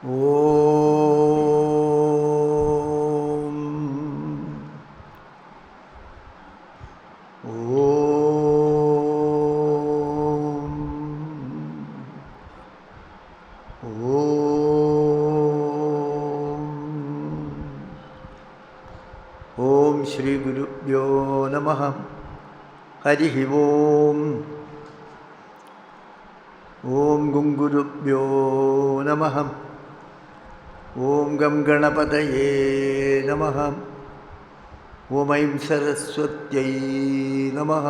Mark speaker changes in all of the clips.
Speaker 1: ഓം ഓം ഓം ശ്രീ ഗുരുഭ്യോ നമഃ. ഹരി ഓം. ഓം ഗുരുഭ്യോ നമഃ. ഓം ഗം ഗണപതയേ നമഃ. ഓം ഐം സരസ്വത്यै നമഃ.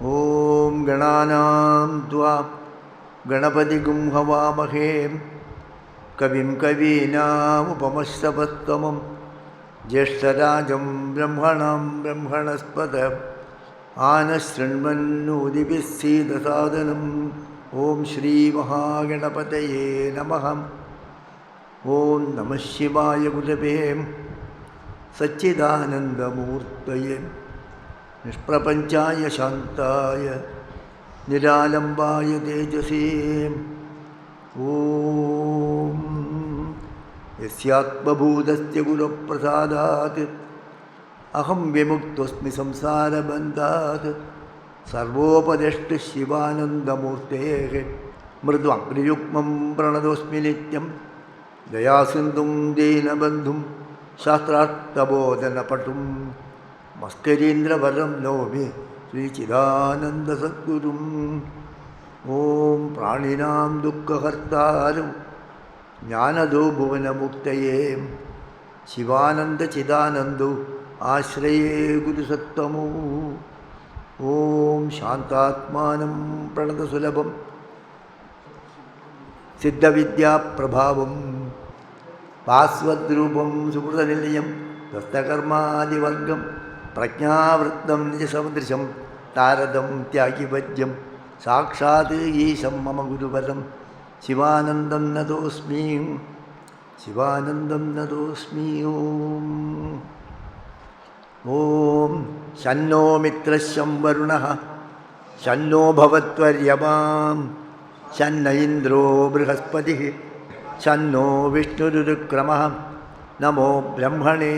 Speaker 1: ഓം ഗണാനാം ത്വാ ഗണപതിഗും ഹവാമഹേ കവിം കവീനാമുപമശ്രവസ്തമം ജ്യേഷ്ഠരാജം ബ്രഹ്മണാം ബ്രഹ്മണസ്പത ആനശൃണ്വന്നോതിഭിസ്സീദസാദനം. ഓം ശ്രീ മഹാഗണപതയേ നമഃ. ഓം നമഃ ശിവായ ഗുരവേ സച്ചിദാനന്ദമൂർത്തയേ നിഷ്പ്രപഞ്ചായ ശാന്തായ നിരാലംബായ തേജസേ. ഓം യസ്യാത്മഭൂതസ്യ ഗുരുപ്രസാദാത് അഹം വിമുക്തോസ്മി സംസാരബന്ധാത്. സർവോപദേഷ്ടു ശിവാനന്ദമൂർത്തേഃ മൃദ്വാംഗ്രിയുഗ്മം പ്രണതോസ്മി നിത്യം. ദയാസിന്ധും ദീനബന്ധും ശാസ്ത്രാർത്ഥബോധനപടും മസ്കരീന്ദ്രവരം നൗമി ശ്രീചിദാനന്ദസദ്ഗുരും. ഓം പ്രാണിനാം ദുഃഖഹർത്താരം ജ്ഞാനദോ ഭുവനമുക്തയേ ശിവാനന്ദചിദാനന്ദോ ആശ്രയേ ഗുരുസത്തമോ. ഓം ശാന്താത്മാനം പ്രണതസുലഭം സിദ്ധവിദ്യാപ്രഭാവം ഭാസ്വദ്രൂപം സുഹൃതനിലയം ദസ്തകർമാദിവർഗം പ്രജ്ഞാവൃത്തം നിജസദൃശം താരതം ത്യാഗിവജ്യം സാക്ഷാത് ഈശം മമ ഗുരുവരം ശിവാനന്ദം നതോസ്മി. ശിവാനന്ദം നതോസ്മി. ഓം ഓം ശന്നോ മിത്രശം വരുണഃ ശന്നോ ഭവത്വര്യമാം ശന്ന ഇന്ദ്രോ ബൃഹസ്പതിഃ ശന്നോ വിഷ്ണുരുക്രമഃ. നമോ ബ്രഹ്മണേ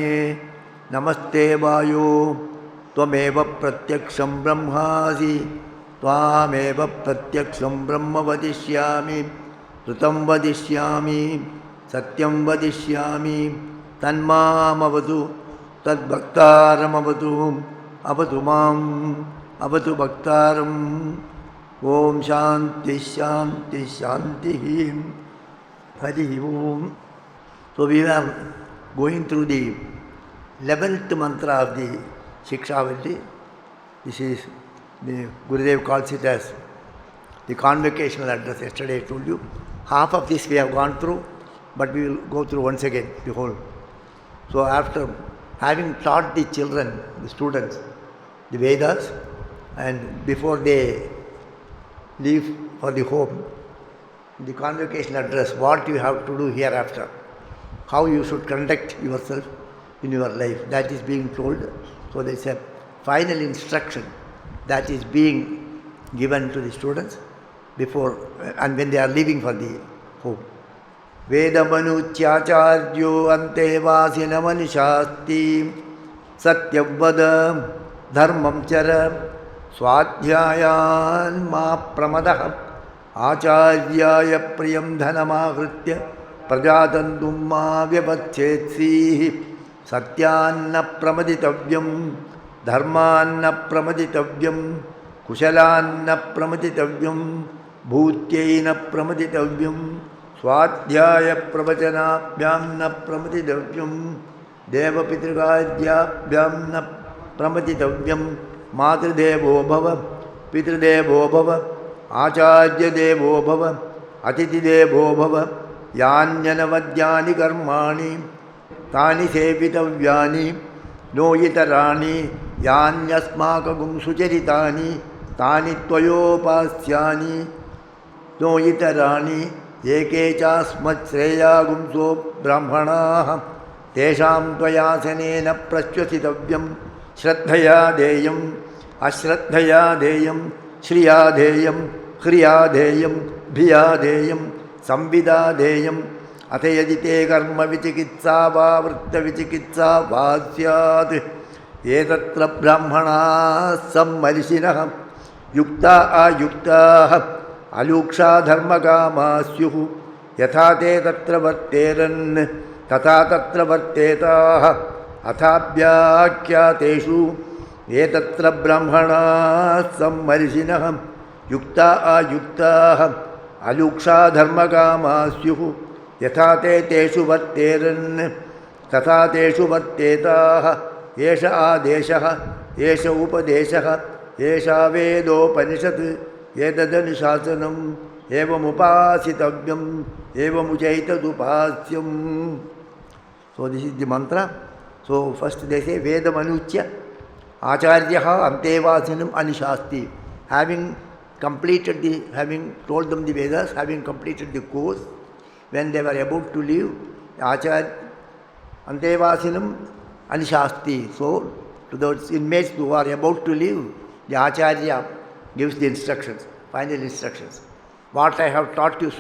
Speaker 1: നമസ്തേ വായോ ത്വമേവ പ്രത്യക്ഷം ബ്രഹ്മാസി ത്വാമേവ പ്രത്യക്ഷം ബ്രഹ്മ വദിഷ്യാമി ഋതം വദിഷ്യാമി സത്യം വദിഷ്യാമി. തന്മാമവതു തദ്ഭക്താരമവതു അവതു മാം അവതു ഭക്താരം. ഓം ശാന്തി ശാന്തി ശാന്തി. ഹരി ഓം. So we are going through the 11th mantra of the Shikshavati. This is the Gurudev calls it as the convocational address. Yesterday I told you half of this we have gone through, but we will go through once again the whole. So after having taught the children, the students, the Vedas, and before they leave for the home, the convocation address, what you have to do hereafter, how you should conduct yourself in your life, that is being told. So there is a final instruction that is being given to the students before and when they are leaving for the home. Vedamanuchyacharyo antevasina manishasti satyavada dharmam chara swadhyayan ma pramadah आचार्याय प्रियं धनमाहृत्य प्रजातन्तुं मा व्यवच्छेत्सीः. सत्यान्न प्रमदितव्यं धर्मान्न प्रमदितव्यं कुशलान्न प्रमदितव्यं भूत्यै न प्रमदितव्यं स्वाध्यायप्रवचनाभ्यां न प्रमदितव्यं देवपितृकार्याभ्यां न प्रमदितव्यं. मातृदेवो भव पितृदेवो भव आचार्यदेवो भव अतिथिदेवो भव. यान्यनवद्यानि कर्माणि तानि सेवितव्यानि नो इतराणि यान्यस्माकं सुचरितानि तानि त्वयोपास्यानि नो इतराणि. एके चास्मच्छ्रेयागुंसो ब्राह्मणाः तेषां त्वयासनेन प्रश्वसितव्यं. श्रद्धया देयम् अश्रद्धया देयं श्रिया देयं ह्रिया देयं भिया देयं संविदाधेयम् अथ यदि ते कर्मविचिकित्सा वा वृत्तविचिकित्सा वा स्यात् एतत्र ब्राह्मणाः सम्मर्षिणः युक्ता अयुक्ताः अलूक्षा धर्मकामाः स्युः यथा ते तत्र वर्तेरन् तथा तत्र वर्तेताः अथाभ्याख्यातेषु एतत्र ब्राह्मणाः सम्मर्षिणः युक्ता अयुक्ताः अलूक्षा धर्मकामाः स्युः यथा ते तेषु वर्तेरन् तथा तेषु वर्तेताः एष आदेशः एष उपदेशः एषा वेदोपनिषत् एतदनुशासनम् एवमुपासितव्यम् एवमुचैतदुपास्यम्. So this is the mantra. So first they say Vedam anuchya Acharyaha antevasinam anishasti. Having told them the Vedas, having completed the course, when they were about to leave, Acharya antevasinam anishasti. So to those inmates who are about to leave, the Acharya gives the instructions, final instructions. What I have taught you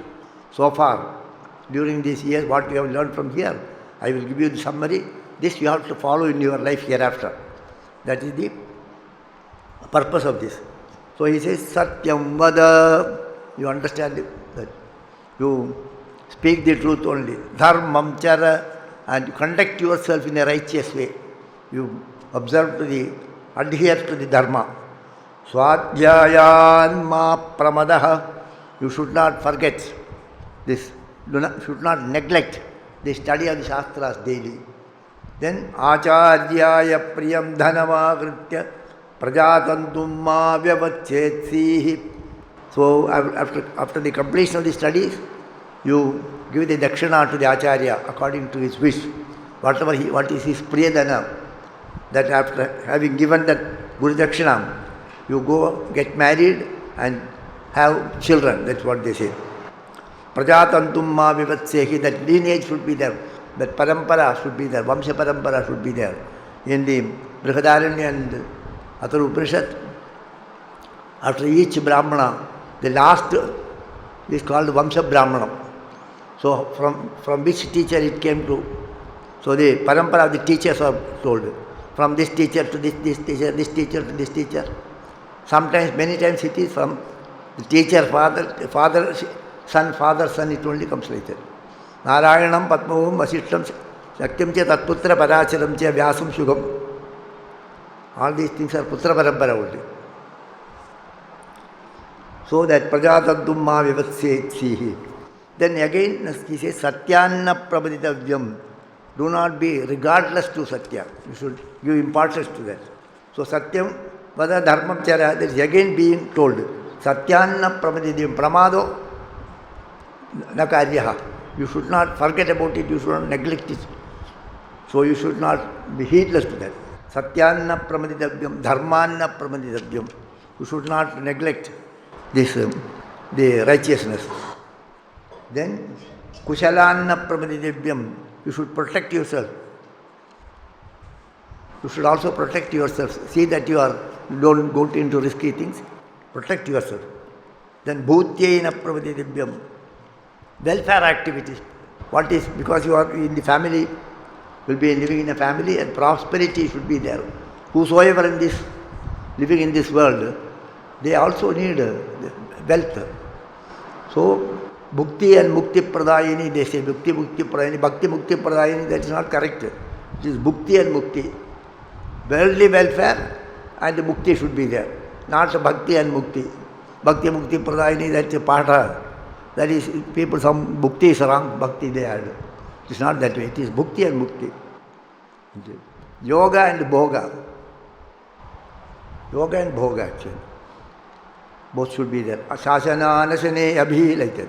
Speaker 1: so far during these years, what you have learned from here, I will give you the summary. This you have to follow in your life hereafter. That is the purpose of this. So he says, Satyam Vada. You understand that? You speak the truth only. Dharmam Chara, and conduct yourself in a righteous way. You adhere to the Dharma. Swadhyayan ma pramadaha. You should not forget this. Should not neglect the study of the Shastras daily. Then Acharyaya priyam dhanavagritya prajatantum ma vyavacchetsihi. So after the completion of the studies, you give the dakshina to the Acharya according to his wish. What is his priyadana, that after having given that Guru dakshina, you go get married and have children. That's what they say. Prajatantum ma vivatsehi, that lineage should be there, that parampara should be there, Vamsha parampara should be there. In the Brihadaranya and Atharva Upanishad, after each Brahmana, the last is called Vamsha Brahmana. So from which teacher it came to, so the parampara of the teachers are told. From this teacher to this teacher, this teacher to this teacher. Sometimes, many times it is from the teacher, father, son, it only comes like that. Narayanam, Padmanabhanam, Vasishtam, Sakyam cha Tatputra Paracharam cha Vyasam Shugam. All these things are Putra Parampara only. So that Prajatantum ma vivatsetsihi. Then again he says, Satyanna prabhaditavyam. Do not be regardless to Satya. You should give importance to that. So Satyam vada dharmam chara, that is again being told. Satyanna prabhaditavyam. Pramado na karyaha. You should not forget about it, you should not neglect it. So you should not be heedless to that. Satyanna pramaditavyam, dharmanna pramaditavyam. You should not neglect this, the righteousness. Then, kushalanna pramaditavyam. You should protect yourself. You should also protect yourself. See that you don't go into risky things. Protect yourself. Then, bhutyena pramaditavyam. Welfare activities. What is, because you are in the family, will be living in a family, and prosperity should be there. Whosoever living in this world, they also need wealth. So, Bhukti and Mukti Pradayini, they say Bhukti Pradayini, Bhakti Mukti Pradayini, that is not correct. It is Bhukti and Mukti. Worldly welfare and Mukti should be there. Not Bhakti and Mukti. Bhakti Mukti Pradayini, that's a Patha. That is, some Bhukti is wrong, Bhakti they add. It is not that way. It is Bhukti and Mukti. Yoga and Bhoga. Yoga and Bhoga actually. Both should be there. Asasana, Anasane, Abhi, like that.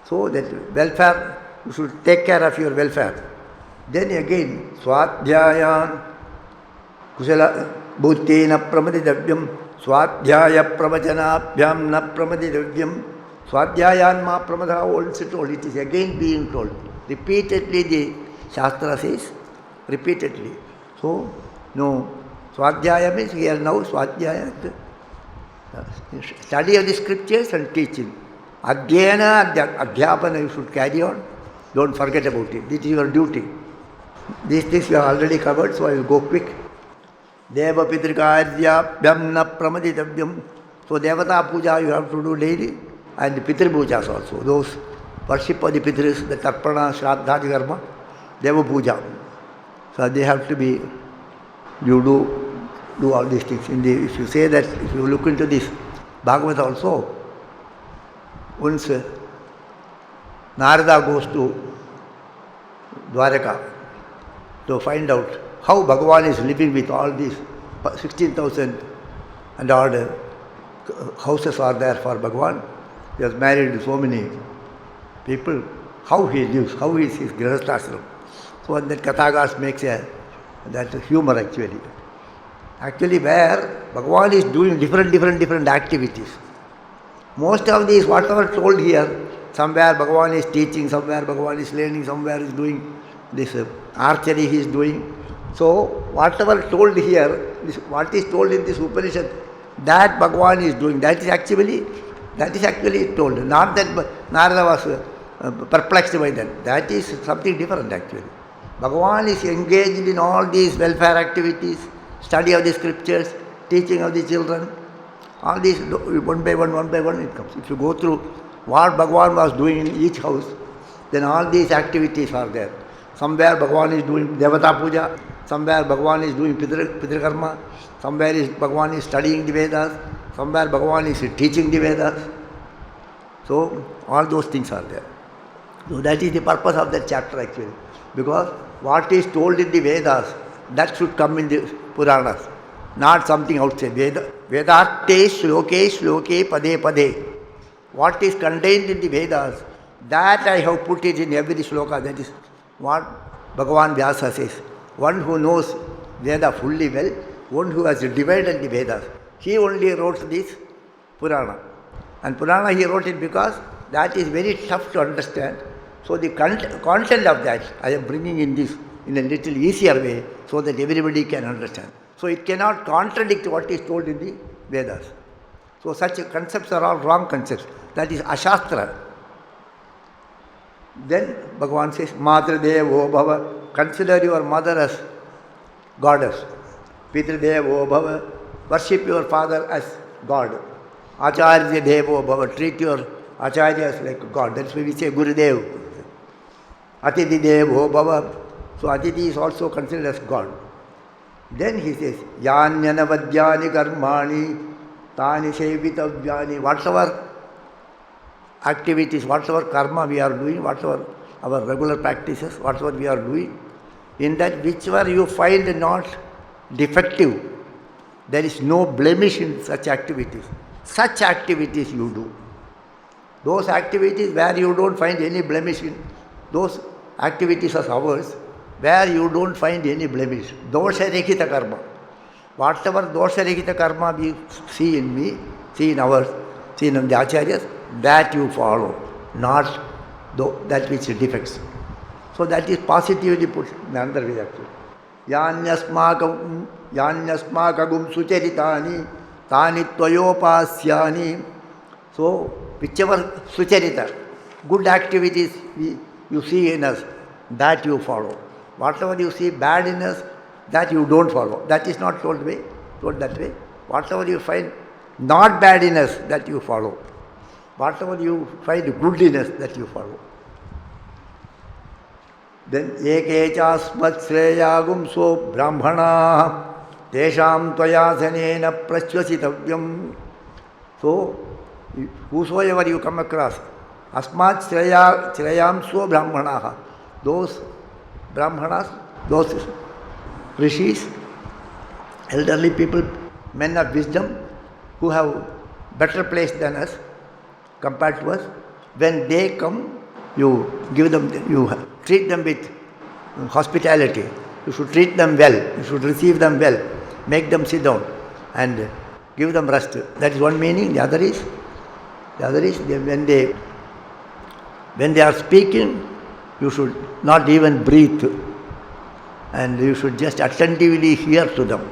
Speaker 1: So that welfare, you should take care of your welfare. Then again, Swadhyayan, Kusala, Bhuti na pramaditavyam, Swadhyaya pravachanabhyam na pramaditavyam, Swadhyayan ma pramadha, also told. It is again being told. Repeatedly the Shastra says, repeatedly. So, no, Swadhyaya means here now Swadhyaya, study of the scriptures and teaching. Agyena, Adhyapana you should carry on. Don't forget about it. This is your duty. These things we have already covered, so I will go quick. Deva Pitrikarya Vyamna Pramaditavyam. So Devata Puja you have to do daily, and Pitri Pujas also. Those worship of the Pitris, the Tarpana, Shraddha, Karma, Deva Puja. So they have to be, you do all these things. If you say that, if you look into this Bhagavad also, once Narada goes to Dwaraka to find out how Bhagavan is living with all these 16,000 and odd houses are there for Bhagavan. He has married so many people. How he lives, how is his grihasthashram. So that Kathagas makes that humor actually. Actually where Bhagavan is doing different activities. Most of these, whatever told here, somewhere Bhagavan is teaching, somewhere Bhagavan is learning, somewhere is doing this archery he is doing. So whatever told here, what is told in this Upanishad, that Bhagavan is doing, that is actually told. Not that Narada was perplexed by that. That is something different actually. Bhagavan is engaged in all these welfare activities, study of the scriptures, teaching of the children. All these, one by one it comes. If you go through what Bhagavan was doing in each house, then all these activities are there. Somewhere Bhagavan is doing Devata Puja, somewhere Bhagavan is doing Pitri Karma, somewhere Bhagavan is studying the Vedas, somewhere Bhagavan is teaching the Vedas. So all those things are there. So that is the purpose of that chapter actually. Because what is told in the Vedas, that should come in the Puranas, not something outside. Vedarte shloke pade pade. What is contained in the Vedas, that I have put it in every shloka. That is what Bhagavan Vyasa says. One who knows Veda fully well, one who has divided the Vedas. He only wrote this Purana. And Purana he wrote it because that is very tough to understand. So the content of that I am bringing in this in a little easier way so that everybody can understand. So it cannot contradict what is told in the Vedas. So such concepts are all wrong concepts. That is Ashastra. Then Bhagavan says, Matradevo Bhava, consider your mother as goddess. Pitradevo Bhava, worship your father as God. Acharya Devo Bhava, treat your Acharya as like God. That's why we say Gurudev. Atiti Devo Bhava, so Atiti is also considered as God. Then he says, Yanyanavadyani karmani, tani sevitavyani, whatever activities, whatever karma we are doing, whatever our regular practices, whatever we are doing, in that whichever you find not defective, there is no blemish in such activities. Such activities you do. Those activities where you don't find any blemish in, those activities are ours, where you don't find any blemish. Dosha Rekita karma. Whatever dosha Rekita karma we see in me, see in ours, see in the acharyas, that you follow, not that which defects. So that is positively put in another way actually. Yanyasmakagum sucharitani, tani tvayopasyani. So whichever sucharita, good activities you see in us, that you follow. Whatever you see bad in us, that you don't follow. That is not told that way. Whatever you find not bad in us, that you follow. Whatever you find good in us, that you follow. Then ekechasmat shreyagum so brahmana tesham tvayasanena prashvasitavyam. So whosoever you come across, asmat shreyam so brahmana, those brahmanas, those rishis, elderly people, men of wisdom, who have better place than us, compared to us, when they come, you give them, you treat them with hospitality. You should treat them well. You should receive them well. Make them sit down and give them rest. That is one meaning. The other is when they are speaking, you should not even breathe, and you should just attentively hear to them.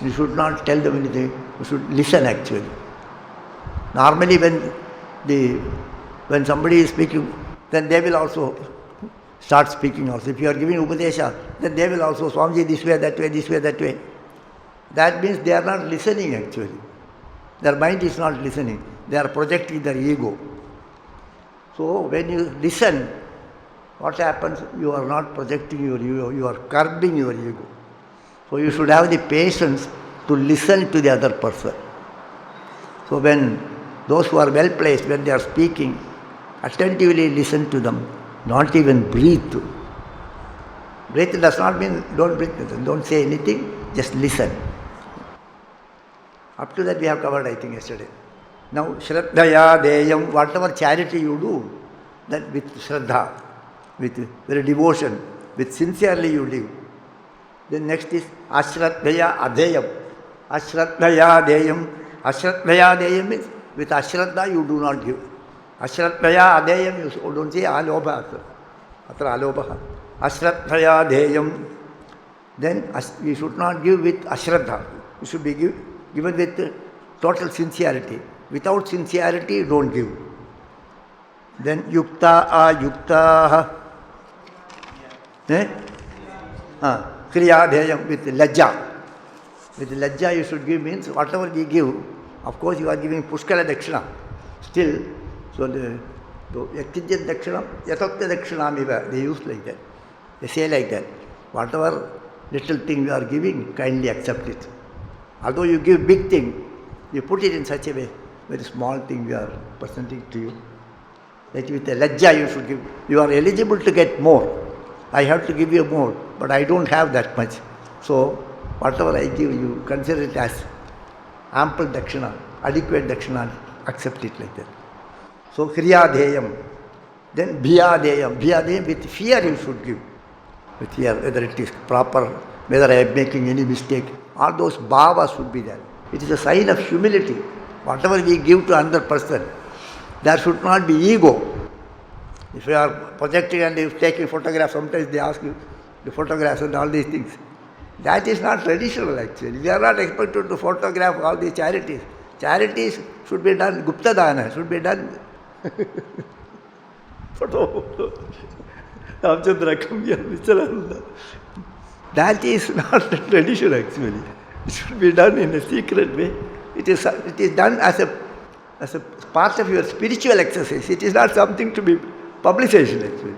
Speaker 1: You should not tell them anything. You should listen actually. Normally when the When somebody is speaking, then they will also start speaking also. If you are giving Upadesha, then they will also, Swamiji, this way, that way, this way, that way. That means they are not listening actually. Their mind is not listening. They are projecting their ego. So when you listen, what happens? You are not projecting your ego, you are curbing your ego. So you should have the patience to listen to the other person. So when those who are well placed, when they are speaking, attentively listen to them, not even breathe. Breathe does not mean don't breathe, don't say anything, just listen. Up to that we have covered, I think, yesterday. Now, Shraddhaya Deyam, whatever charity you do, that with Shraddha, with very devotion, with sincerely you live. Then next is Ashraddhaya Adeyam. Ashraddhaya Deyam. Ashraddhaya Deyam means with Ashraddha you do not give. Ashraddhaya Adeyam, you don't say Alobha. Atra Alobha. Ashraddhaya Deyam. Then you should not give with Ashraddha. You should be given with total sincerity. Without sincerity, don't give. Then Yukta Ayukta. Kriya Deyam with Lajja. With Lajja you should give means whatever we give, of course you are giving Pushkala Dakshina. Still, so the Yaktijat Dakshina, Yatakta Dakshinamiva, they use like that. They say like that. Whatever little thing you are giving, kindly accept it. Although you give big thing, you put it in such a way, very small thing we are presenting to you. That with a lajja you should give. You are eligible to get more. I have to give you more, but I don't have that much. So, whatever I give, you consider it as ample dakshina, adequate dakshina, accept it like that. So, kriya deyam. Then bhiya deyam. Bhiya deyam, with fear you should give. With fear, whether it is proper, whether I am making any mistake. All those bhavas should be there. It is a sign of humility. Whatever we give to another person, there should not be ego. If you are projecting and you take a photograph, sometimes they ask you the photographs and all these things. That is not traditional actually. We are not expected to photograph all these charities. Charities should be done, Gupta Dana should be done. Photo. Ramchandra, come here, Mr. That is not the tradition actually. It should be done in a secret way. It is done as a part of your spiritual exercise. It is not something to be publicized actually.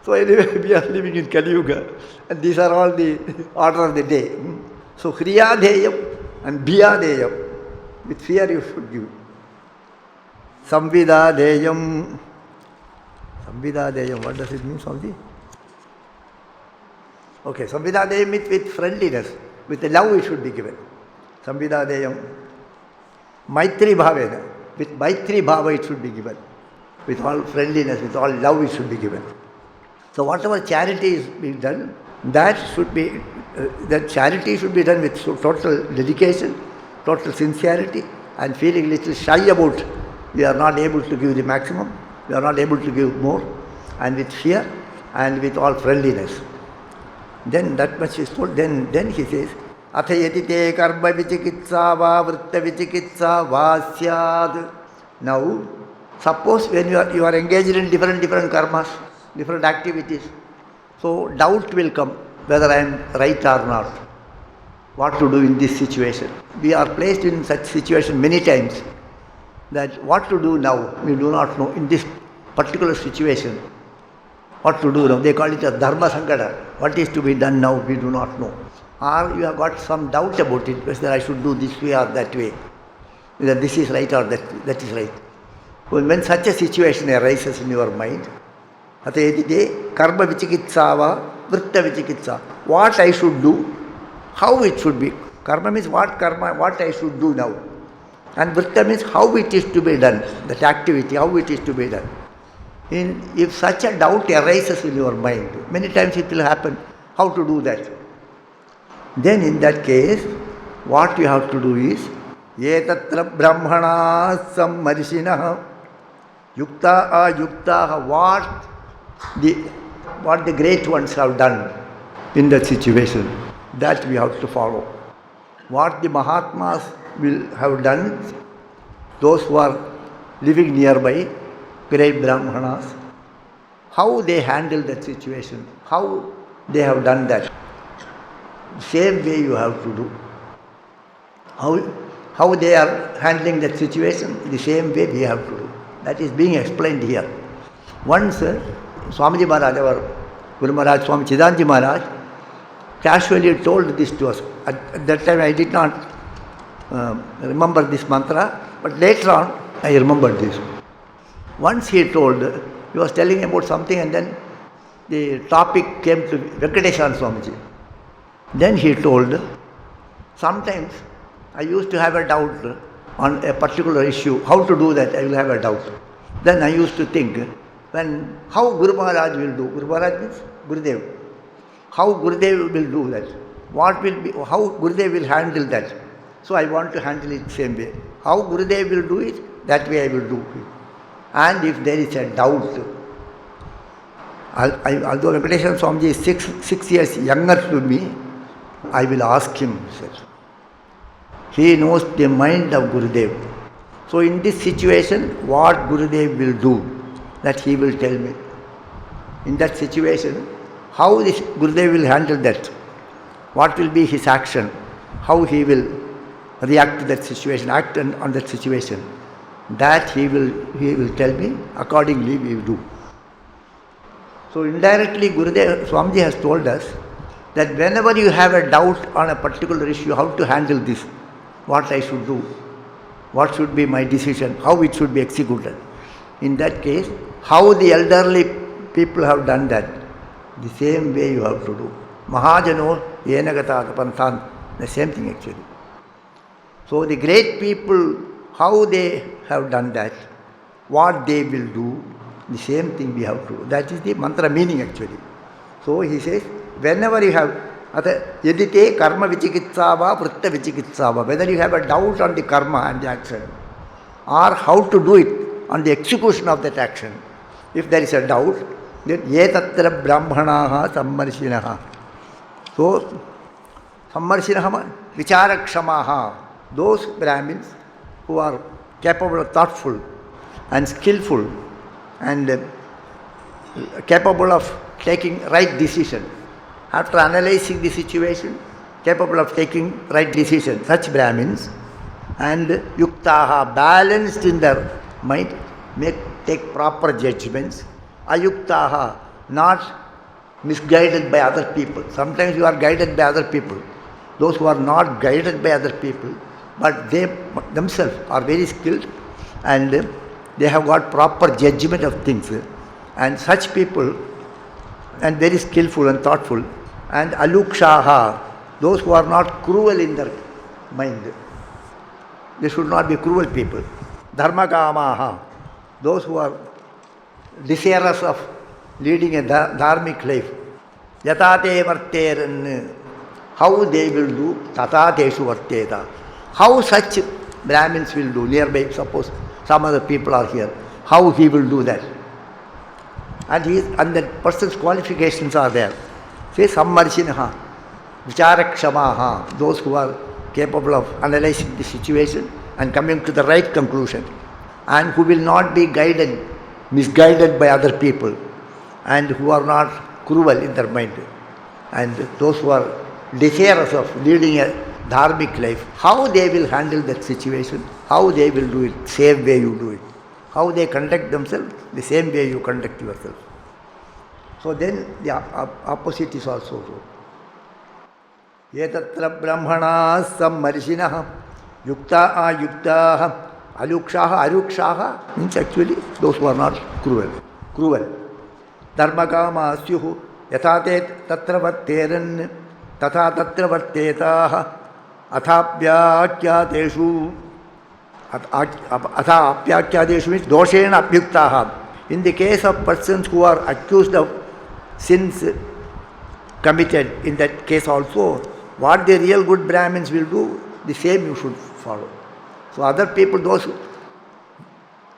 Speaker 1: So anyway, we are living in Kali Yuga, and these are all the order of the day. So Kriya Deyam and Bhiya Deyam, with fear you should give. Samvida Deyam. Samvida Deyam, what does it mean, Swamiji? Okay, Samvida Deyam with friendliness, with love it should be given. Samvida Deyam. Maitri Bhavena, with Maitri Bhava it should be given. With all friendliness, with all love it should be given. So whatever charity is being done, that charity should be done with total dedication, total sincerity, and feeling little shy about we are not able to give the maximum, we are not able to give more, and with fear and with all friendliness. Then that much is told. Then he says, Atha yati te karma vichikitsa va vritta vichikitsa va syad. Now, suppose when you are engaged in different karmas, different activities, so doubt will come whether I am right or not. What to do in this situation? We are placed in such situation many times that what to do now, we do not know in this particular situation. What to do now? They call it a dharma sankata. What is to be done now, we do not know. Or you have got some doubt about it, whether I should do this way or that way, whether this is right or that is right. When such a situation arises in your mind, karma vichikitsa va vritta vichikitsa, what I should do, how it should be. Karma means what I should do now. And vritta means how it is to be done, that activity, how it is to be done. If such a doubt arises in your mind, many times it will happen, how to do that. Then in that case, what you have to do is, Yetatra brahmana sammarishinaha yukta ayukta, what the great ones have done in that situation, that we have to follow. What the Mahatmas will have done, those who are living nearby, great Brahmanas, how they handle that situation, how they have done that. Same way you have to do. How they are handling that situation, the same way we have to do. That is being explained here. Once Swamiji Maharaj, our Guru Maharaj, Swami Chidanji Maharaj, casually told this to us. At that time I did not remember this mantra, but later on I remembered this. Once he was telling about something, and then the topic came to Venkateswaran Swamiji. Then he told, sometimes I used to have a doubt on a particular issue, how to do that, I will have a doubt. Then I used to think, how Guru Maharaj will do. Guru Maharaj means Gurudev. How Gurudev will do that? How Gurudev will handle that? So I want to handle it the same way. How Gurudev will do it, that way I will do it. And if there is a doubt, although Venkateswaran Swamiji is 6 years younger to me, I will ask him. He knows the mind of Gurudev. So in this situation, what Gurudev will do, that he will tell me. In that situation, how this Gurudev will handle that, what will be his action, how he will react to that situation, act on that situation, that he will tell me, accordingly we will do. So indirectly Gurudev, Swamiji has told us that whenever you have a doubt on a particular issue, how to handle this, what I should do, what should be my decision, how it should be executed. In that case, how the elderly people have done that, the same way you have to do. Mahajano yenagata panthan, the same thing actually. So the great people, how they have done that, what they will do, the same thing we have to do. That is the mantra meaning actually. So he says, whenever you have, yadite karma vichikitsava, vritta vichikitsava, whether you have a doubt on the karma and the action, or how to do it on the execution of that action, if there is a doubt, then yetatra brahmanaha sammarshinaha. So, sammarshinaha, vicharakshamaha, those Brahmins who are capable of thoughtful and skillful and capable of taking right decision. After analyzing the situation, capable of taking right decision, such Brahmins, and yuktaha, balanced in their mind, take proper judgments. Ayuktaha, not misguided by other people. Sometimes you are guided by other people. Those who are not guided by other people, but they themselves are very skilled and they have got proper judgment of things. And such people, and very skillful and thoughtful. And alukshaha, those who are not cruel in their mind. They should not be cruel people. Dharmakamaha, those who are desirous of leading a dharmic life. Yatate varteran, how they will do, tatateshu varteta. How such Brahmins will do, nearby, suppose some other people are here, how he will do that. And that person's qualifications are there. Say sammarshinaha, vicharakshamaha, those who are capable of analyzing the situation and coming to the right conclusion, and who will not be misguided by other people, and who are not cruel in their mind, and those who are desirous of leading a dharmic life, how they will handle that situation, how they will do it, same way you do it. How they conduct themselves, the same way you conduct yourself. So then the opposite is also true. Yetatra brahmana sammarshinaha, yukta ayuktaha, alukshaha, arukshaha means actually those who are not cruel. Dharmakama asyuhu, yathate tatra vatteran, tatha tatra vattetaha, athapyakyateshu, athapyakyateshu means doshena apyuktaha. In the case of persons who are accused of sins committed, in that case also, what the real good Brahmins will do, the same you should follow. So other people,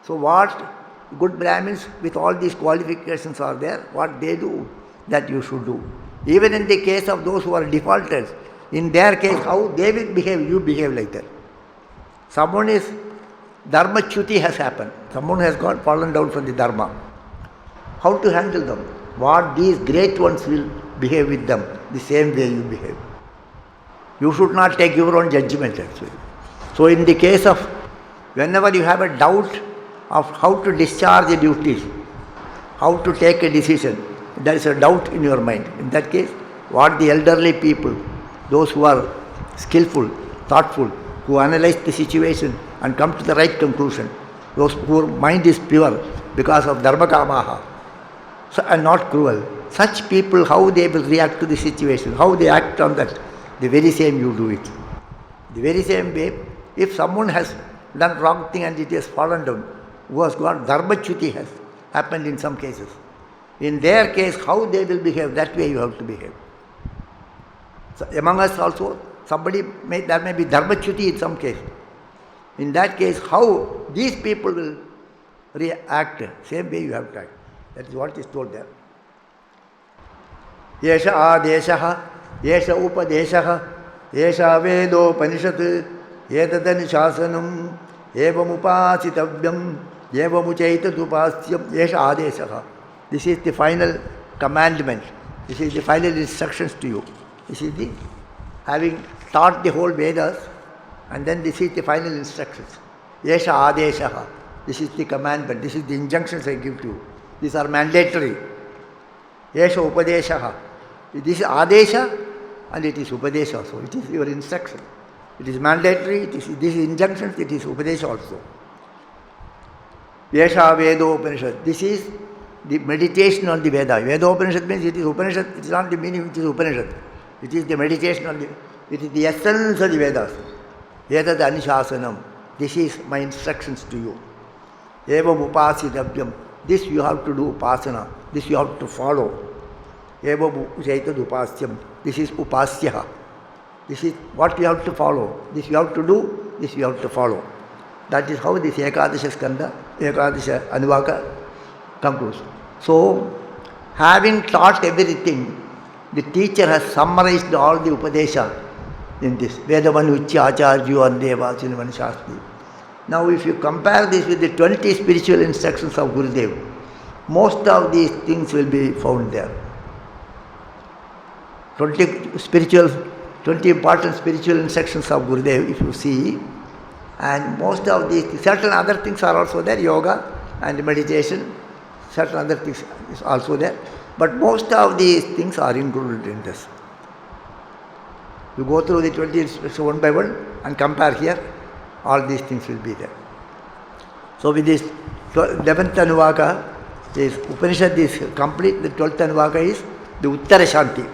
Speaker 1: so what good Brahmins with all these qualifications are there, what they do, that you should do. Even in the case of those who are defaulters, in their case, how they will behave, you behave like that. Someone is Dharma Chuti has happened. Someone has got fallen down from the Dharma. How to handle them? What these great ones will behave with them, the same way you behave. You should not take your own judgment actually. So in the case of, whenever you have a doubt of how to discharge the duties, how to take a decision, there is a doubt in your mind. In that case, what the elderly people, those who are skillful, thoughtful, who analyze the situation and come to the right conclusion, those whose mind is pure because of dharmakamaha, and not cruel, such people, how they will react to the situation, how they act on that, the very same you do it. The very same way, if someone has done wrong thing and it has fallen down, who has got dharmachuti has happened in some cases. In their case, how they will behave, that way you have to behave. So among us also, there may be dharmachuti in some case. In that case, how these people will react, same way you have to act. That is what is told there. Yesha adeshaha, yesha upadeshaha, yesha vedopanishad, yetadani shasanam, evam upasitavyam, evam uchaitadupasyam, yesha adeshaha. This is the final commandment. This is the final instructions to you. This is the, having taught the whole Vedas, and then this is the final instructions. Yesha adeshaha. This is the commandment. This is the injunctions I give to you. These are mandatory. Yesha upadeshaha. This is adesha and it is upadesha also. It is your instruction. It is mandatory, this is injunctions, it is upadesha also. Yesha Vedopanishad. This is the meditation on the Veda. Vedopanishad means it is Upanishad, it is not the meaning which is Upanishad. It is the meditation on the, it is the essence of the Vedas. Yetad anishasanam. This is my instructions to you. Evam upasitavyam. This you have to do upasana. This you have to follow. Evam uchaitad upasyam. This is upasyaha. This is what you have to follow. This you have to do, this you have to follow. That is how this Ekadasha Skanda, Ekadasha Anuvaka concludes. So, having taught everything, the teacher has summarized all the Upadesha in this. Vedavanuchya Acharyu Andeva Chilvan Shastri. Now, if you compare this with the 20 spiritual instructions of Gurudev, most of these things will be found there. 20 important spiritual instructions of Gurudev, if you see, and most of these, certain other things are also there, yoga and meditation, certain other things is also there, but most of these things are included in this. You go through the 20 instructions one by one and compare here, all these things will be there. So with this 11th Anuvaka, this Upanishad is complete, the 12th Anuvaka is the Uttara Shanti.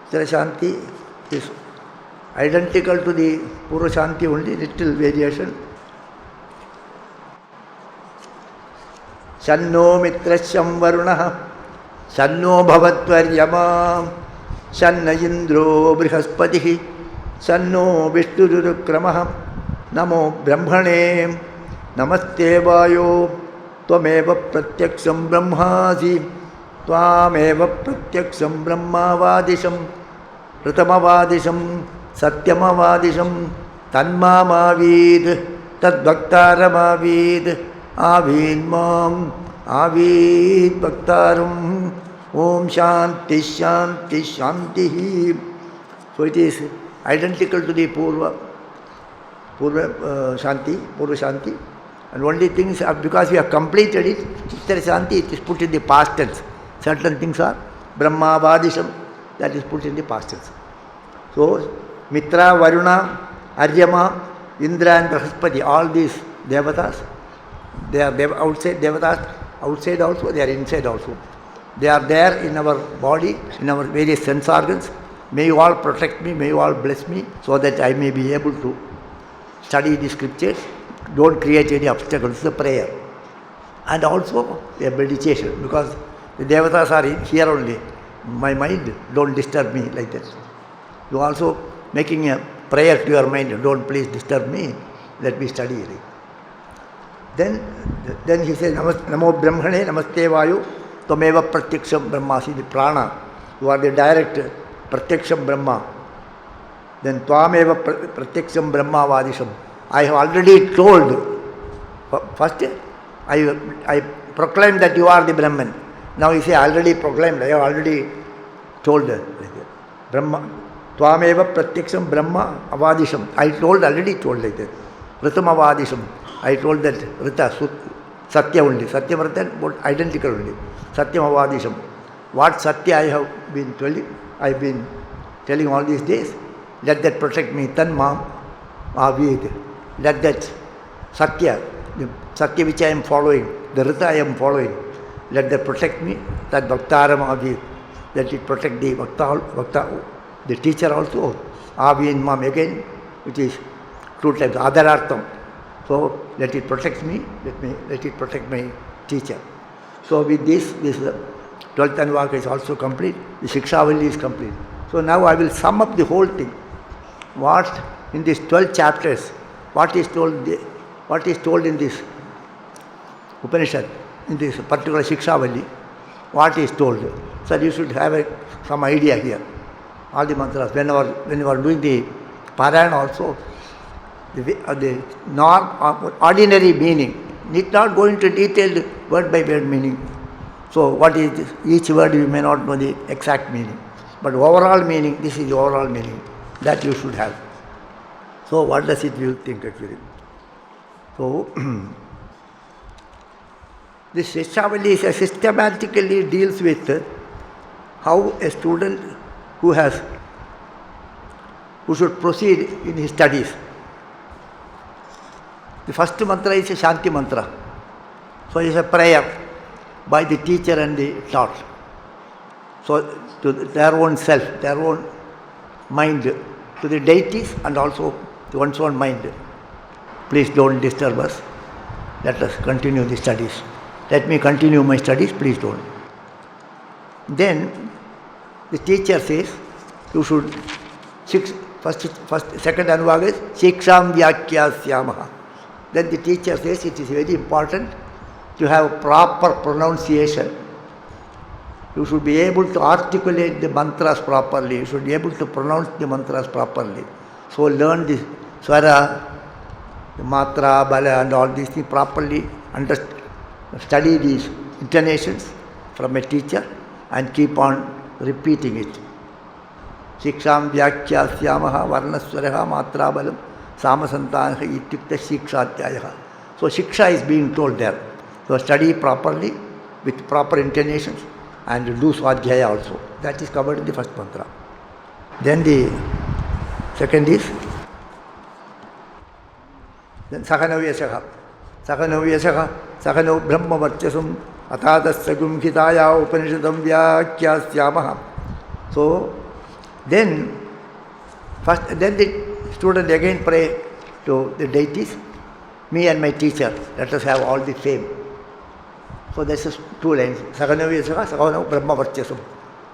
Speaker 1: Uttara Shanti is identical to the Purva Shanti, only little variation. Shanno mitrasham varunaha, Shanno bhavatvaryama, Shanna indro brihaspatihi, Shanno vishnurukramaha, Namo brahmane, Namaste vayo, Tvameva pratyaksham brahmasi, Tvameva pratyaksham brahmavadisham, Pratamavadisham, Satyamavadisham, Tanmamavid, Tadbhaktaramavid, Avid mam, Avid bhaktaram, Om Shanti Shanti Shanti. So it is identical to the Purva Shanti. And only things are, because we have completed it, Uttara Shanti, it is put in the past tense. Certain things are Brahmavadisham, that is put in the past tense. So, Mitra, Varuna, Aryama, Indra and Brahaspati, all these devatas, they are outside devatas, outside also, they are inside also. They are there in our body, in our various sense organs. May you all protect me, may you all bless me, so that I may be able to study the scriptures. Don't create any obstacles, it's a prayer. And also a meditation, because the devatas are here only. My mind, don't disturb me like that. You also making a prayer to your mind, don't please disturb me, let me study. Then he says, Namo Brahmane, Namaste Vayu, Tvameva Pratyaksham Brahmasi, the prana. You are the direct Pratyaksham Brahma. Then Tvameva Pratyaksham Brahma Vadisham. I have already told. First, I proclaimed that you are the Brahman. Now you say, I already proclaimed, I have already told. Brahma, Tvameva Pratyaksham Brahma Avadisham. I already told like that. Ritam Avadisham. I told that Rita, Satya only. Satya Vrata, identical only. Satyam Avadisham. What Satya I have been telling all these days, let that protect me. Tan Mam Avid. Let that Satya, the Satya which I am following, the Rita I am following, let that protect me. That Bhaktaram Avid. Let it protect the Bhakta, the teacher also. Avi in Mam again, which is two times, Adarartham. So let it protect me, let it protect my teacher. So with this 12th Anuvaka is also complete, the Shikshavali is complete. So now I will sum up the whole thing. What in these 12 chapters, what is told in this Upanishad, in this particular Shikshavali, what is told. So you should have some idea here. All the mantras, when you are doing the Parayana also, the ordinary meaning, need not go into detailed word by word meaning. So what is this? Each word you may not know the exact meaning. But overall meaning, this is the overall meaning that you should have. So what does it you think actually? So this Shikshavali systematically deals with how a student who should proceed in his studies. The first mantra is a Shanti mantra. So it's a prayer by the teacher and the taught. So to their own self, their own mind, to the deities and also to one's own mind. Please don't disturb us. Let us continue the studies. Let me continue my studies, please don't. Then the teacher says, you should, second Anuvaka is Shiksham Vyakyasyamaha. Then the teacher says it is very important to have proper pronunciation. You should be able to articulate the mantras properly. You should be able to pronounce the mantras properly. So learn the swara, the matra, bala and all these things properly. Study these intonations from a teacher and keep on repeating it. Shiksham Vyakyasyamaha Varnaswaraha Matra Balam Samasantanaha Ityukta Shikshatyayaha. So Shiksha is being told there. So study properly with proper intonations and do Swadhyaya also. That is covered in the first mantra. Then the second is then Sakanavyasaka. Sakanavyasaka Sakano Brahma Varchasum Atadasagum Hitaya Upanishadam Vyakyasyamaha. So then the student again pray to the deities, me and my teacher, let us have all the fame. So this is two lines. Sakanavyasaka, Sakano Brahma Varchasum.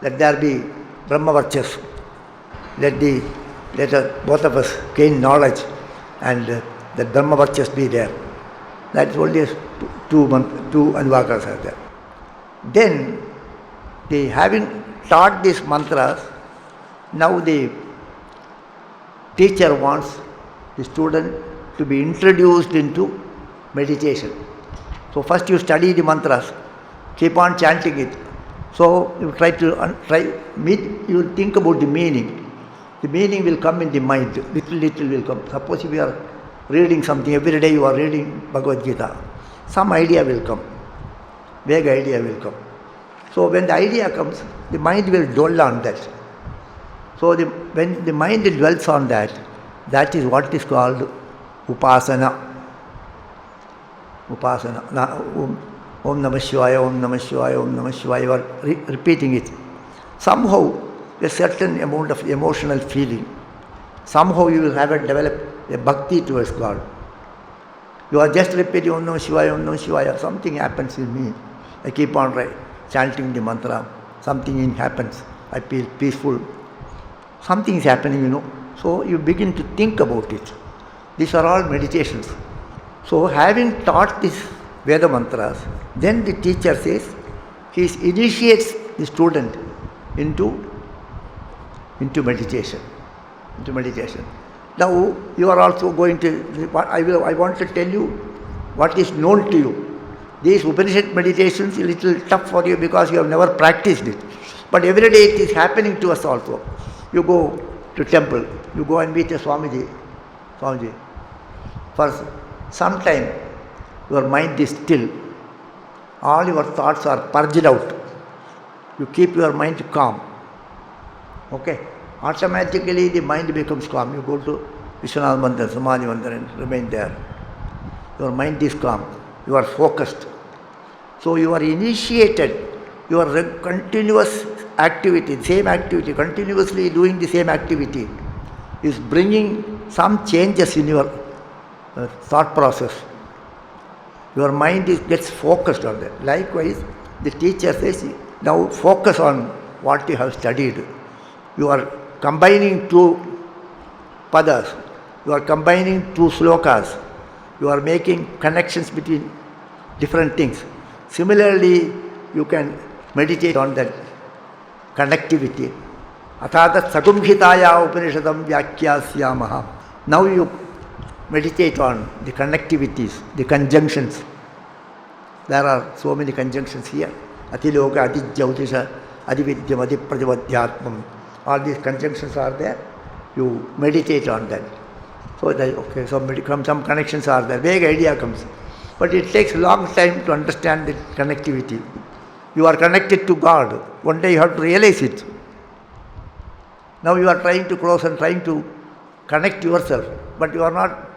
Speaker 1: Let there be Brahma Varchas. Let both of us gain knowledge and that Brahma Varchas be there. That's only two Anuvakas are there. Then, having taught these mantras, now the teacher wants the student to be introduced into meditation. So first you study the mantras, keep on chanting it. So you you will think about the meaning. The meaning will come in the mind, little will come. Suppose if you are reading something, every day you are reading Bhagavad Gita, some idea will come, vague idea will come. So when the idea comes, the mind will dwell on that. So when the mind dwells on that, that is what is called Upasana. Upasana. Om Namah Shivaya, Om Namah Shivaya, Om Namah Shivaya. You are repeating it. Somehow, a certain amount of emotional feeling. Somehow you will have develop a bhakti towards God. You are just repeating Om Namah Shivaya, Om Namah Shivaya. Something happens in me. I keep on chanting the mantra. Something happens. I feel peaceful. Something is happening, So you begin to think about it. These are all meditations. So having taught these Veda mantras, then the teacher says, he initiates the student into meditation. Now you are also going to, I want to tell you what is known to you. These Upanishad meditations are a little tough for you because you have never practiced it. But every day it is happening to us also. You go to temple, you go and meet a Swamiji. For some time, your mind is still. All your thoughts are purged out. You keep your mind calm. Okay? Automatically the mind becomes calm. You go to Vishwanath Mandir, Samadhi Mandir and remain there. Your mind is calm. You are focused. So you are initiated. Your continuous activity, same activity, continuously doing the same activity is bringing some changes in your thought process. Your mind gets focused on that. Likewise, the teacher says, now focus on what you have studied. You are combining two padas. You are combining two slokas. You are making connections between different things. Similarly, you can meditate on that connectivity. Athatat sagumhitaya upanishadam vyakyasyamaha. Now you meditate on the connectivities, the conjunctions. There are so many conjunctions here. Atiloka, Adijyautisha, Adividyam, Adiprativadhyatmam. All these conjunctions are there. You meditate on that. So that, okay, some connections are there. Vague idea comes. But it takes a long time to understand the connectivity. You are connected to God. One day you have to realize it. Now you are trying to close and trying to connect yourself. But you are not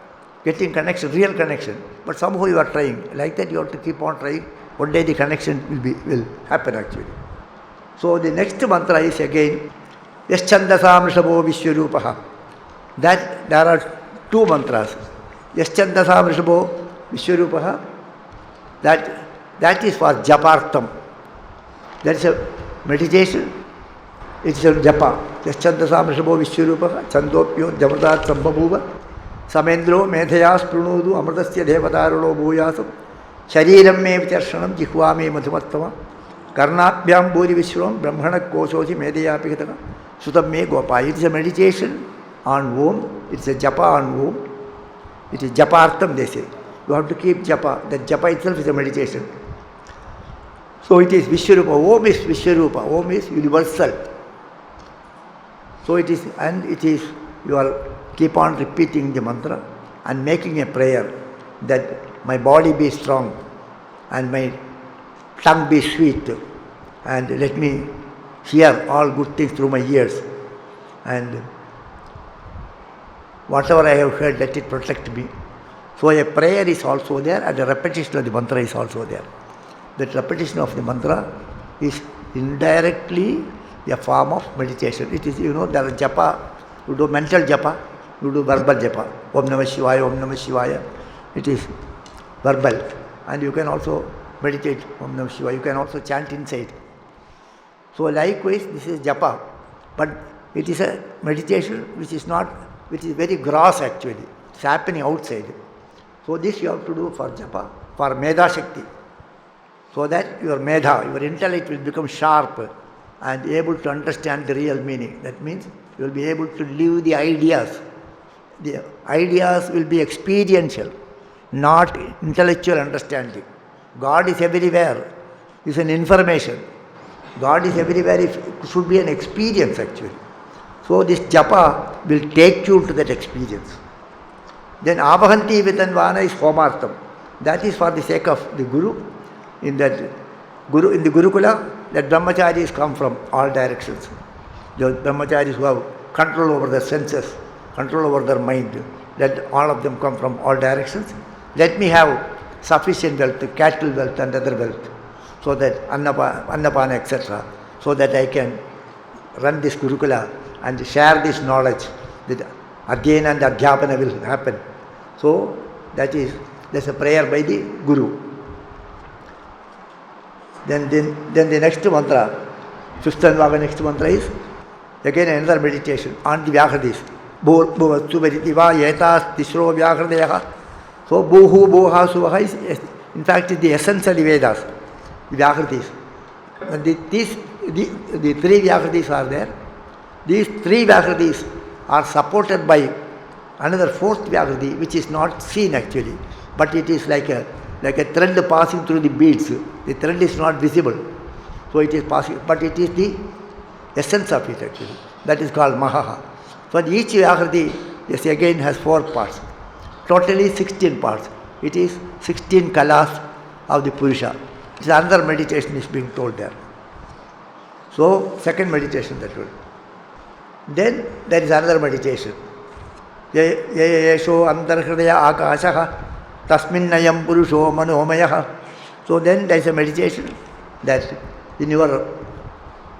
Speaker 1: getting connection, real connection. But somehow you are trying. Like that you have to keep on trying. One day the connection will happen actually. So the next mantra is again, Yaschandasam Rishabho Vishwarupaha. That there are two mantras. Yaschandasam Rishabho Vishwarupaha. That is for japartham. That is a meditation. It's a japa. Yaschandasam Rishabho Vishwarupaha. Chandopyo Jamadat Sambhabhuva. Samendro Medhayas Prunodu Amritasya Devatarulo Bhuyasam. Shariram me vicharshanam jihva me madhumattama. Karnabhyam Bhuri Vishram Brahmana Koshoji Medhaya Pikatana. Sutam me Gopa. It is a meditation on Om. It's a japa on Om. It is japartham, they say. You have to keep japa. That japa itself is a meditation. So it is Vishwarupa. Om is Vishwarupa. Om is universal. So it is, and it is, you are keep on repeating the mantra and making a prayer that my body be strong and my tongue be sweet and let me hear all good things through my ears and whatever I have heard, let it protect me. So a prayer is also there and the repetition of the mantra is also there. That repetition of the mantra is indirectly a form of meditation. It is, there are japa, you do mental japa, you do verbal japa. Om Namah Shivaya, Om Namah Shivaya. It is verbal. And you can also meditate Om Namah Shivaya. You can also chant inside. So likewise, this is japa. But it is a meditation which is very gross actually. It's happening outside. So this you have to do for japa, for Medha Shakti. So that your Medha, your intellect will become sharp and able to understand the real meaning. That means you will be able to live the ideas. The ideas will be experiential, not intellectual understanding. God is everywhere. It's an information. God is everywhere. It should be an experience actually. So this japa will take you to that experience. Then avahanti vitanvana is homartham. That is for the sake of the Guru. In the Gurukula, that brahmacharis come from all directions. The brahmacharis who have control over their senses, control over their mind, that all of them come from all directions. Let me have sufficient wealth, cattle wealth and other wealth, so that annapana, etc., so that I can run this Gurukula and share this knowledge. That Adhyayana and Adhyapana will happen. So that's a prayer by the Guru. Then the next mantra, fifth and next mantra is again another meditation on the Vyakradis. So Bhuhu, Bhoha, Suvaha is in fact the essence of the Vedas, the Vyakradis. And the three Vyakradis are there. These three Vyakradis are supported by another fourth Vyakriti, which is not seen actually, but it is like a thread passing through the beads. The thread is not visible, so it is passing, but it is the essence of it actually. That is called Mahaha. For each Vyakriti, yes, again has 4 parts. Totally 16 parts. It is 16 kalas of the Purusha. It is another meditation is being told there. So, second meditation that will. Then there is another meditation. Yesho antarhridaya akashaha tasminnayam purusho manomayah. So then there is a meditation that in your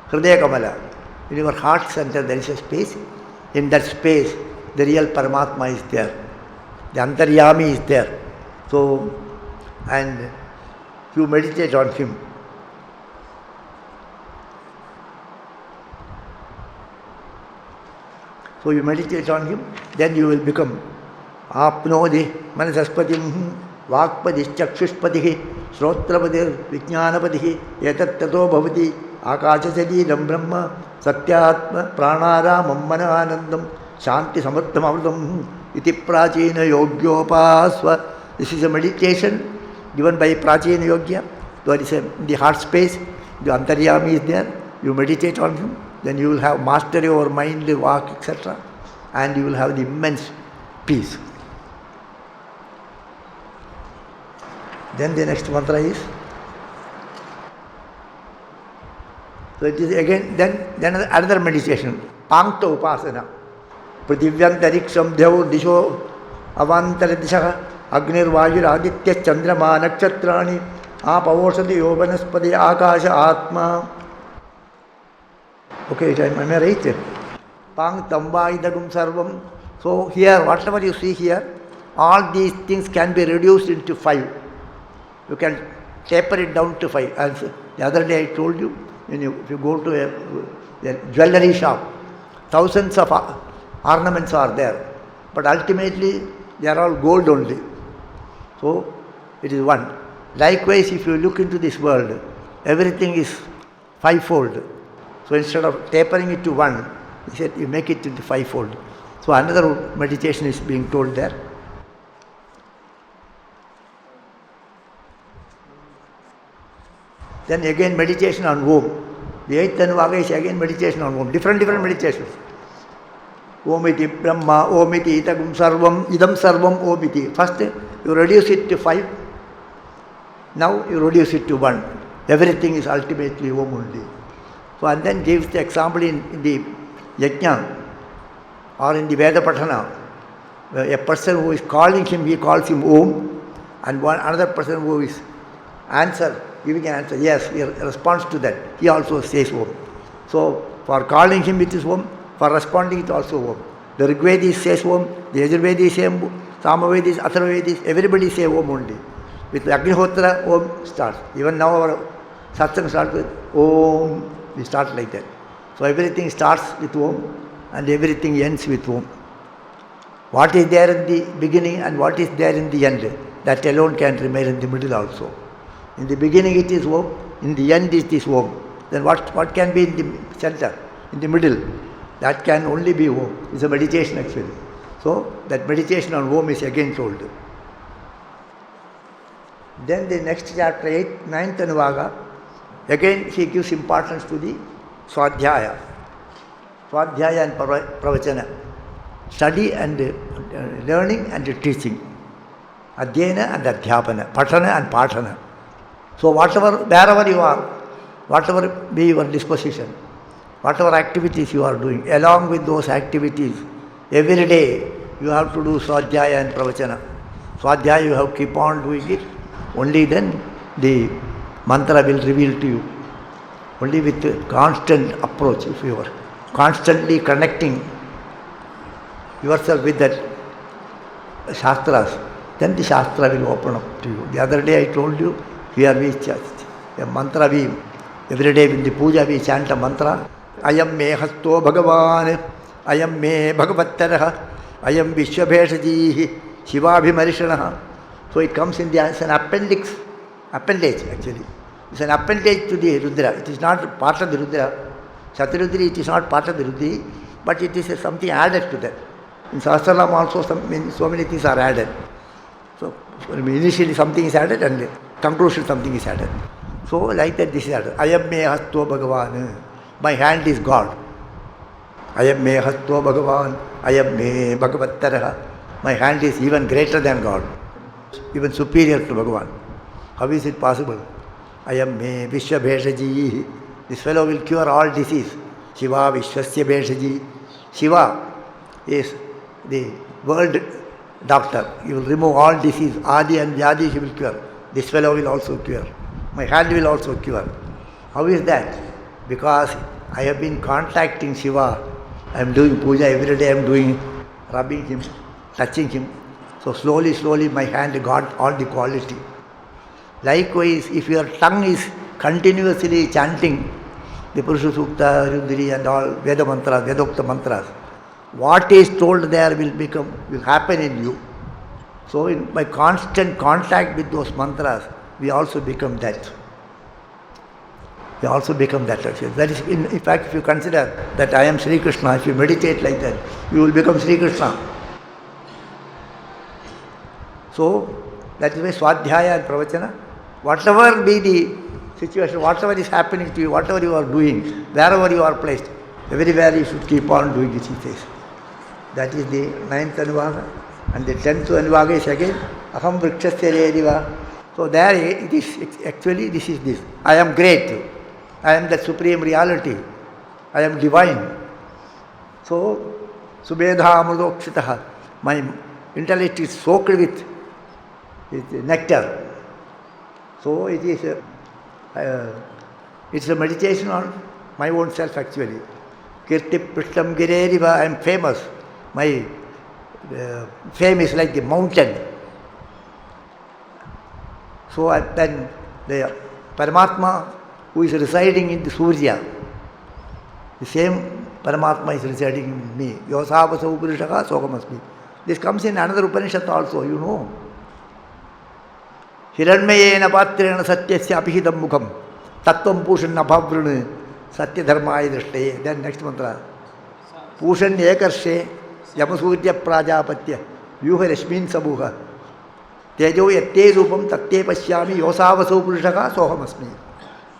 Speaker 1: hridaya kamala, in your heart center there is a space. In that space the real Paramatma is there. The Antaryami is there. So, and you meditate on him. So you meditate on him, then you will become Apnodi Manasaspatim Vakpadis Chakshushpatihi Srotrapadir Vijnanapatihi Yatattato Bhavati Akashasadilam Brahma Satyatma Pranara Mammananandam Shanti Samarthamavadam Iti Prachina Yogyopasva. This is a meditation given by Prachina Yogya. There is the heart space, the Antaryami is there, you meditate on him. Then you will have mastery over mind, vak, etc. And you will have the immense peace. Then the next mantra is. So it is again, then another meditation. Pankta Upasana. Prithivyantariksam Dev Disho Avantara Dishaha Agnir Vajur Aditya Chandrama Nakshatrani Apavoshati Yovanaspati Akasha Atma. Okay, am I right? Pang Tamba Idagum Sarvam. So here, whatever you see here, all these things can be reduced into 5. You can taper it down to 5. As the other day I told you, if you go to a jewellery shop, thousands of ornaments are there, but ultimately they are all gold only. So it is one. Likewise, if you look into this world, everything is 5-fold. So instead of tapering it to 1, he said you make it into 5-fold. So another meditation is being told there. Then again meditation on Om. The 8th Anuvaga is again meditation on Om. Different meditations. Om iti Brahma, Om iti Itagum Sarvam, Idam Sarvam Om iti. First you reduce it to 5. Now you reduce it to 1. Everything is ultimately Om only. So and then gives the example in the Yajna or in the Veda Patana. A person who is calling him, he calls him Om, and another person who is giving an answer, yes, he responds to that. He also says Om. So for calling him it is Om, for responding it also Om. The Rigvedis says Om, the Yajurvedis say Om, Samavedis, Atharvavedis, everybody say Om only. With Agnihotra, Om starts. Even now our satsang starts with Om. We start like that. So everything starts with Om and everything ends with Om. What is there in the beginning and what is there in the end, that alone can remain in the middle also. In the beginning it is Om, in the end it is Om. Then what can be in the center, in the middle? That can only be Om. It's a meditation actually. So that meditation on Om is again told. Then the next chapter, 9th Anuvaga, again he gives importance to the Swadhyaya and Pravachana, study and learning and teaching, Adhyayana and Adhyapana, Patana and Patana. So wherever you are, whatever be your disposition, whatever activities you are doing, along with those activities, every day you have to do Swadhyaya and Pravachana. Swadhyaya you have to keep on doing it, only then the mantra will reveal to you. Only with constant approach, if you are constantly connecting yourself with that Shastras, then the Shastra will open up to you. The other day I told you, here we chant a mantra, every day in the puja we chant a mantra, Ayam me hasto bhagavan, Ayam me bhagavattarah, Ayam vishwabheshajihi, Shivabhimarishanaha. So it comes in as an appendage actually. It's an appendage to the Rudra. It is not part of the Rudra. Shatirudri, it is not part of the Rudri, but it is something added to that. In Sahasranam also so many things are added. So initially something is added and conclusion something is added. So like that this is added. Ayam me hasto Bhagavan. My hand is God. Ayam me hasto Bhagavan. Ayam me Bhagavattaraha. My hand is even greater than God. Even superior to Bhagavan. How is it possible? Ayam me Vishwa Bheshaji. This fellow will cure all disease. Shiva Vishwasya Bheshaji. Shiva is the world doctor. He will remove all disease. Adi and Vyadi he will cure. This fellow will also cure. My hand will also cure. How is that? Because I have been contacting Shiva. I am doing puja every day. I am doing rubbing him, touching him. So slowly my hand got all the quality. Likewise, if your tongue is continuously chanting the Purusha Sukta, Rudri and all Veda mantras, Vedokta mantras, what is told there will happen in you. So by constant contact with those mantras, we also become that. We also become that. That is, in fact, if you consider that I am Sri Krishna, if you meditate like that, you will become Sri Krishna. So that is why Swadhyaya and Pravachana, whatever be the situation, whatever is happening to you, whatever you are doing, wherever you are placed, everywhere you should keep on doing it, he says. That is the 9th Anuvaga. And the 10th Anuvaga is again, Aham Vrikshasya Rediva. So there it is, actually this is this. I am great. I am the supreme reality. I am divine. So, Subedha Amudokshitaha. My intellect is soaked with nectar. So it is it's a meditation on my own self actually. Kirti Prishtam Gireriva, I am famous. My fame is like the mountain. So then the Paramatma who is residing in the Surya, the same Paramatma is residing in me. Yosavasa Upurishaka Sogamasmi. This comes in another Upanishad also, you know. Hiranmayena patrena satyasya apihidam mukham tattvam pushan abhavrunu satya dharmaya drishtaye. Then next mantra. Pushan ekarshe yamasudya prajapatya vyuha rashmin sabuha tejo yatte rupam tatte pashyami yosavaso purushaka sohamasmi.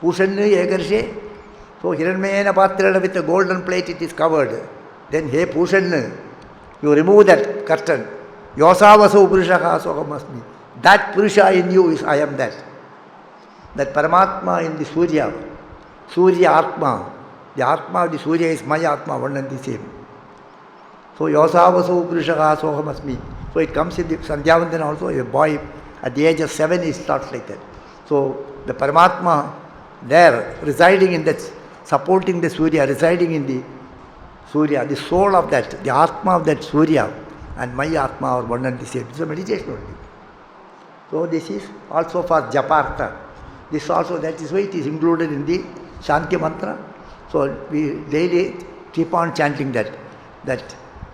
Speaker 1: Pushan ekarshe. So Hiranmayena patrena with a golden plate it is covered. Then he Pushan, you remove that curtain. Yosavaso purushaka sohamasmi. That Purusha in you is I am that. That Paramatma in the Surya, Surya Atma. The Atma of the Surya is my Atma, one and the same. So Yosavaso Purushaka Sohamasmi. So it comes in the Sandhyavandana also, a boy at the age of 7 he starts like that. So the Paramatma there, residing in that, supporting the Surya, residing in the Surya, the soul of that, the Atma of that Surya and my Atma are one and the same. It's a meditation only. So this is also for Japartha. This also, that is why it is included in the Shanti mantra. So we daily keep on chanting that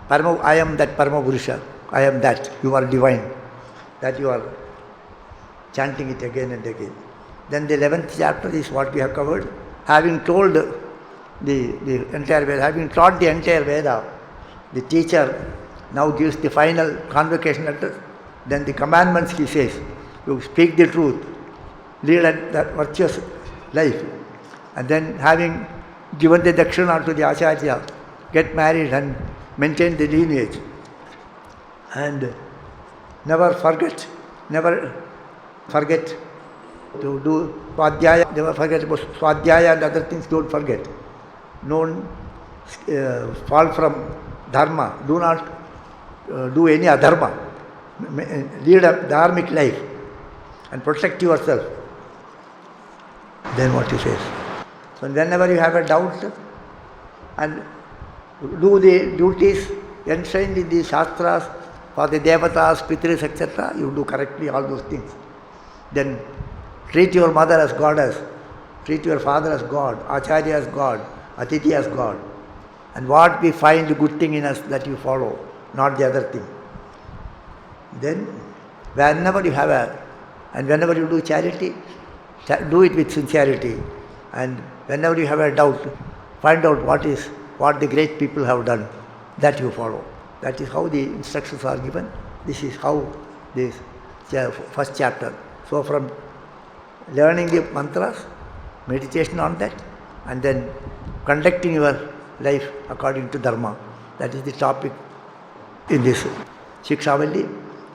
Speaker 1: Parama, I am that Parama Purusha. I am that. You are divine. That you are chanting it again and again. Then the 11th chapter is what we have covered. Having told the entire Veda, having taught the entire Veda, the teacher now gives the final convocation letter. Then the commandments he says, you speak the truth, lead that virtuous life. And then having given the dakshina to the Acharya, get married and maintain the lineage. And never forget to do Swadhyaya, never forget about Swadhyaya and other things, don't forget. Don't fall from dharma, do not do any adharma. Lead a dharmic life and protect yourself. Then what he says. So whenever you have a doubt and do the duties enshrined in the Shastras for the Devatas, Pitris, etc., you do correctly all those things. Then treat your mother as goddess, treat your father as God, Acharya as God, Atiti as God. And what we find the good thing in us that you follow, not the other thing. Then, whenever you have and whenever you do charity, do it with sincerity. And whenever you have a doubt, find out what the great people have done, that you follow. That is how the instructions are given. This is how this first chapter. So from learning the mantras, meditation on that, and then conducting your life according to dharma. That is the topic in this Shikshavali,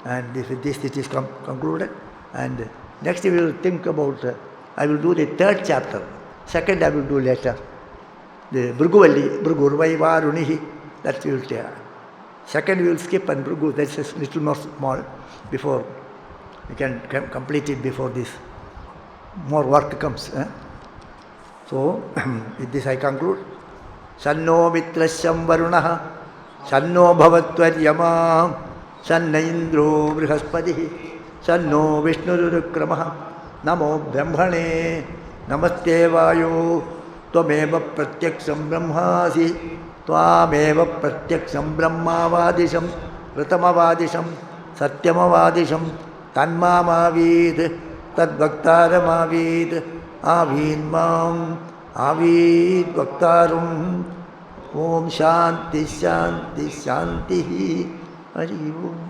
Speaker 1: and with this it is concluded. And next we will think about, I will do the third chapter. Second I will do later. The Bhruguvalli, Bhrugurvaiva Runihi, that we will take. Second we will skip, and Bhrugu, that's a little more small, before we can complete it before this. More work comes. So, with this I conclude. Sanno mitrasyam varunaha, sanno bhavatvaryama, sanna indro brihaspatihi, sanno vishnurukramaha, namo brahmane, namaste vayo, tvameva pratyaksham brahmasi, tvameva pratyaksham brahmavadisham, pratamavadisham, satyamavadisham, tanmamavid, tadbhaktaramavid, avid mam, avid bhaktarum. Om Shanti Shanti Shanti Hari Om.